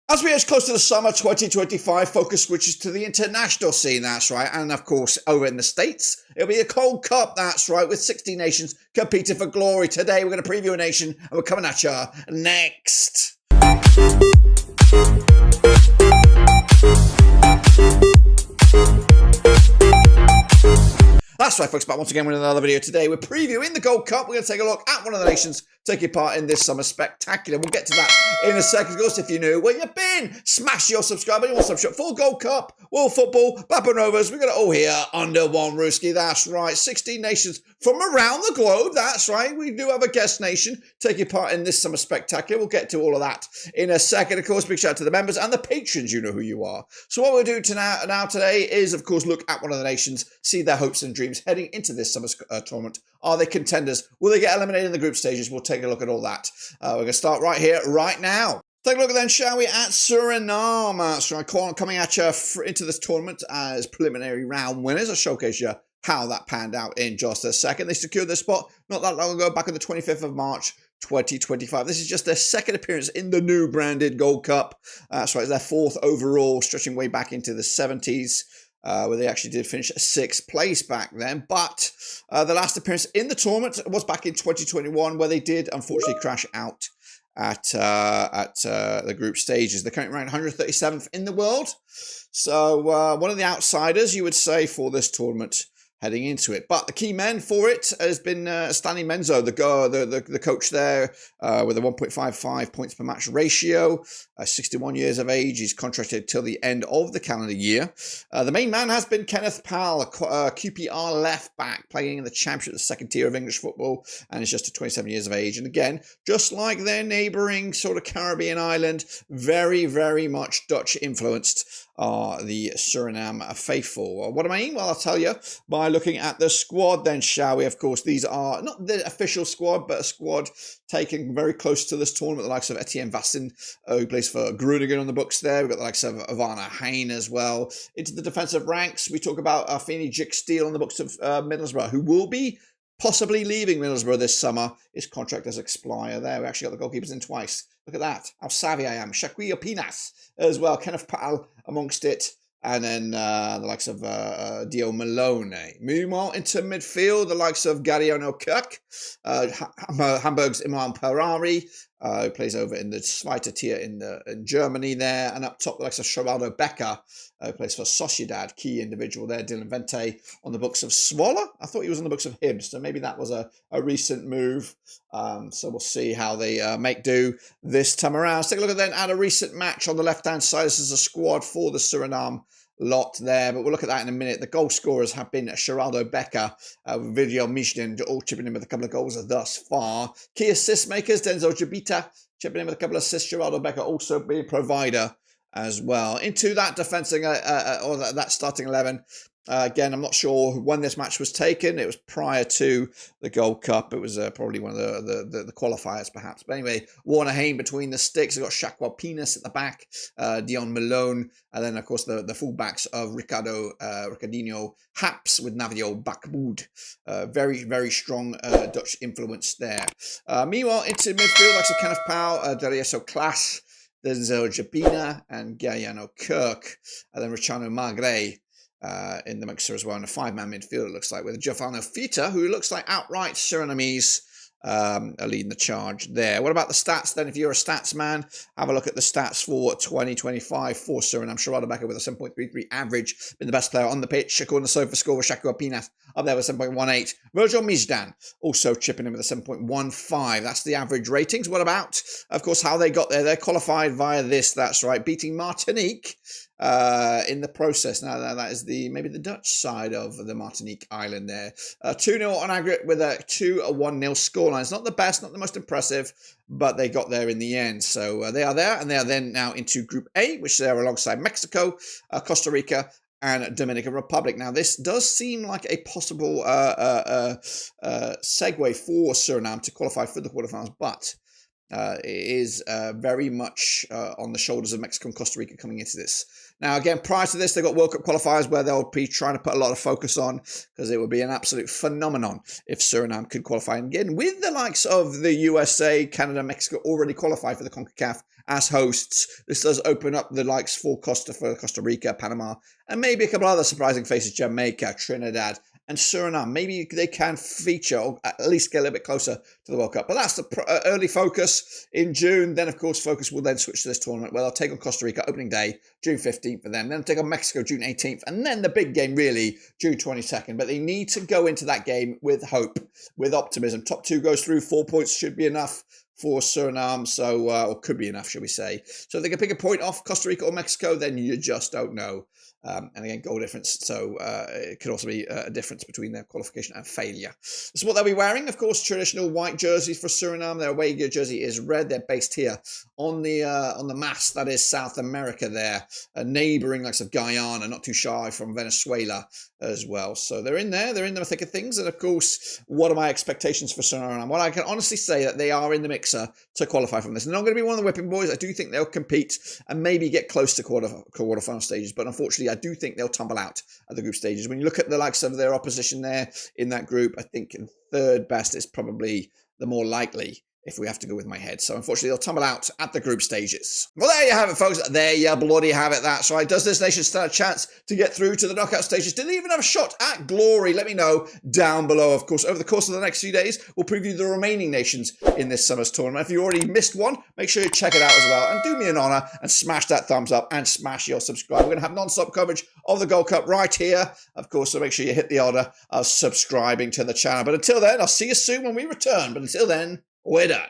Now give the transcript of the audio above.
As we edge close to the summer 2025, focus switches to the international scene, that's right. And of course, over in the States, it'll be a Cold Cup, that's right, with 60 nations competing for glory. Today, we're going to preview a nation, and we're coming at you next. That's right, folks, but once again, with another video today. We're previewing the Gold Cup. We're going to take a look at one of the nations taking part in this summer spectacular. We'll get to that in a second. Of course, if you're new, where you been? Smash your subscribe button. You want subscribe for Gold Cup, World Football, Blackburn Rovers. We've got it all here under one rooski. That's right, 16 nations from around the globe. That's right. We do have a guest nation taking part in this summer spectacular. We'll get to all of that in a second. Of course, big shout out to the members and the patrons. You know who you are. So what we'll do today is, of course, look at one of the nations, see their hopes and dreams heading into this summer tournament. Are they contenders? Will they get eliminated in the group stages? We'll take a look at all that. We're going to start right here, right now. Take a look then, shall we, at Suriname. That's right, coming at you into this tournament as preliminary round winners. I'll showcase you how that panned out in just a second. They secured their spot not that long ago, back on the 25th of March, 2025. This is just their second appearance in the new branded Gold Cup. That's right, it's their fourth overall, stretching way back into the 70s. Where they actually did finish 6th place back then. But the last appearance in the tournament was back in 2021, where they did unfortunately crash out at the group stages. They're currently ranked 137th in the world. So one of the outsiders, you would say, for this tournament heading into it. But the key men for it has been Stanley Menzo, the coach there, with a 1.55 points per match ratio, 61 years of age. He's contracted till the end of the calendar year. The main man has been Kenneth Powell, a QPR left back, playing in the Championship, the second tier of English football, and is just 27 years of age. And again, just like their neighbouring sort of Caribbean island, very, very much Dutch influenced are the Suriname faithful. What do I mean? Well, I'll tell you by looking at the squad then, shall we? Of course, these are not the official squad, but a squad taken very close to this tournament. The likes of Etienne Vassin, who plays for Groningen on the books there. We've got the likes of Ivana Hain as well. Into the defensive ranks, we talk about Feeney Jick on the books of Middlesbrough, who will be possibly leaving Middlesbrough this summer. His contract does expire there. We actually got the goalkeepers in twice. Look at that. How savvy I am. Shaquille Pinas as well. Kenneth Powell amongst it. And then the likes of Dio Malone. Meanwhile, into midfield, the likes of Gariano Kirk, Hamburg's Imran Perari, who plays over in the Zweite Tier in Germany there. And up top, the likes of Geraldo Becker, who plays for Sociedad. Key individual there, Dylan Vente, on the books of Zwolle. I thought he was on the books of Hibs, so maybe that was a recent move. So we'll see how they make do this time around. Let's take a look at a recent match on the left-hand side. This is a squad for the Suriname lot there, but we'll look at that in a minute. The goal scorers have been Geraldo Becker, Video Mijden, all chipping in with a couple of goals thus far. Key assist makers, Denzel Jabita, chipping in with a couple of assists. Geraldo Becker also being a provider as well. Into that defending, or that starting 11. Again, I'm not sure when this match was taken. It was prior to the Gold Cup. It was probably one of the qualifiers, perhaps. But anyway, Warner Hain between the sticks. We've got Shaquille Pinas at the back, Dion Malone, and then, of course, the fullbacks of Ricardinho Haps with Navio Bakboud. Very, very strong Dutch influence there. Meanwhile, into midfield, like Kenneth Powell, Darieso Klaas, Denzel Jabina, and Gariano Kirk, and then Ridgeciano Magre in the mixer as well. And a 5-man midfield, it looks like, with Giovanni Fita, who looks like outright Surinamese, leading the charge there. What about the stats then? If you're a stats man, have a look at the stats for 2025 for Suriname. Geraldo Becker with a 7.33 average, been the best player on the pitch, according to SofaScore, with Shaquille Pinas up there with 7.18. Virgil Mijdan also chipping in with a 7.15. That's the average ratings. What about, of course, how they got there? They're qualified via this, that's right, beating Martinique in the process. Now that is maybe the Dutch side of the Martinique island there. 2-0 on aggregate with a 2-1-0 scoreline. It's not the best, not the most impressive, but they got there in the end. So they are there, and they are then now into Group A, which they are alongside Mexico, Costa Rica, and Dominican Republic. Now, this does seem like a possible segue for Suriname to qualify for the quarterfinals, but is very much on the shoulders of Mexico and Costa Rica coming into this. Now, again, prior to this, they've got World Cup qualifiers where they'll be trying to put a lot of focus on, because it would be an absolute phenomenon if Suriname could qualify. And again, with the likes of the USA, Canada, Mexico already qualified for the Concacaf as hosts, this does open up the likes for Costa Rica, Panama, and maybe a couple other surprising faces, Jamaica, Trinidad, and Suriname. Maybe they can feature, or at least get a little bit closer to the World Cup. But that's the early focus in June. Then, of course, focus will then switch to this tournament, where they'll take on Costa Rica opening day, June 15th for them. Then take on Mexico, June 18th. And then the big game, really, June 22nd. But they need to go into that game with hope, with optimism. Top two goes through. 4 points should be enough for Suriname, so or could be enough, shall we say. So if they can pick a point off Costa Rica or Mexico, then you just don't know. And again, goal difference, so it could also be a difference between their qualification and failure. This is what they'll be wearing, of course, traditional white jerseys for Suriname. Their away jersey is red. They're based here on the mass that is South America there, neighbouring likes of Guyana, not too shy from Venezuela as well. So they're in there, the thick of things. And of course, what are my expectations for Suriname? Well, I can honestly say that they are in the mixer to qualify from this. They're not going to be one of the whipping boys. I do think they'll compete and maybe get close to quarterfinal stages, but unfortunately, I do think they'll tumble out at the group stages. When you look at the likes of their opposition there in that group, I think third best is probably the more likely, if we have to go with my head. So unfortunately, they'll tumble out at the group stages. Well, there you have it, folks. There you bloody have it. That's right. Does this nation stand a chance to get through to the knockout stages? Do they even have a shot at glory? Let me know down below. Of course, over the course of the next few days, we'll preview the remaining nations in this summer's tournament. If you already missed one, make sure you check it out as well. And do me an honour and smash that thumbs up and smash your subscribe. We're going to have non-stop coverage of the Gold Cup right here, of course, so make sure you hit the order of subscribing to the channel. But until then, I'll see you soon when we return. But until then, we're done.